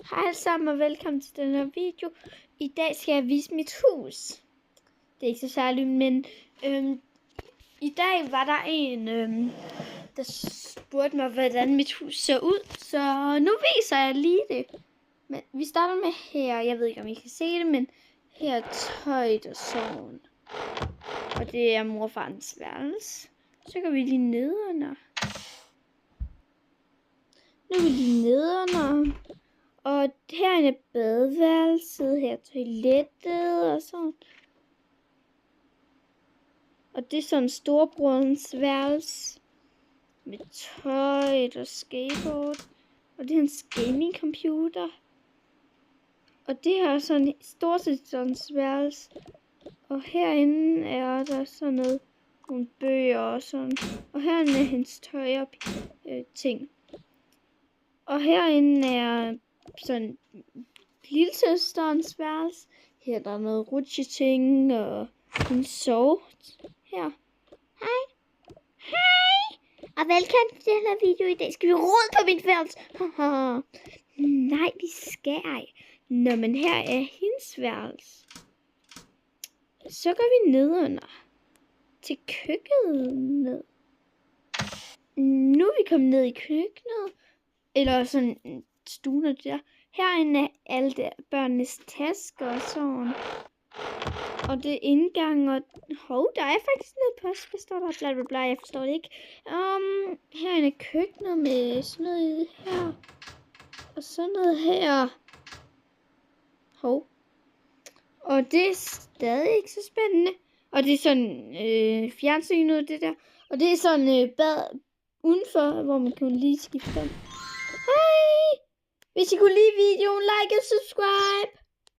Hej alle sammen og velkommen til den her video. I dag skal jeg vise mit hus. Det er ikke så særligt, men i dag var der en, der spurgte mig, hvordan mit hus ser ud. Så nu viser jeg lige det. Men vi starter med her. Jeg ved ikke, om I kan se det, men her er tøjet og sådan. Og det er morfarens værelse. Så går vi lige nedenunder. Nu er vi lige nedenunder. Og herinde er badeværelset, her er toilettet og sådan. Og det er sådan storebrorens værelse med tøj og skateboard. Og det er hans gaming-computer. Og det her er sådan stort set sådan værelse. Og herinde er der sådan noget, nogle bøger og sådan. Og herinde er hans tøj og ting. Og herinde er sådan lillesøsterens værelse. Her er der noget rutsjeting og en sove her. Hej. Hej. Og velkommen til den her video. I dag skal vi rode på mit værelse. Nej, vi skal ej. Nå, men her er hendes værelse. Så går vi nedunder til køkkenet. Nu er vi kommet ned i køkkenet. Eller sådan stuen der. Herinde er alle der børnenes tasker og sådan. Og det er indgang og... der er faktisk noget post. Hvad står der? Bla bla bla, jeg forstår det ikke. Herinde er køkkenet med sådan noget her. Og sådan noget her. Og det er stadig ikke så spændende. Og det er sådan fjernsynet det der. Og det er sådan bad udenfor, hvor man kan lige skifte om. Hej! Hvis I kunne lide videoen, like og subscribe.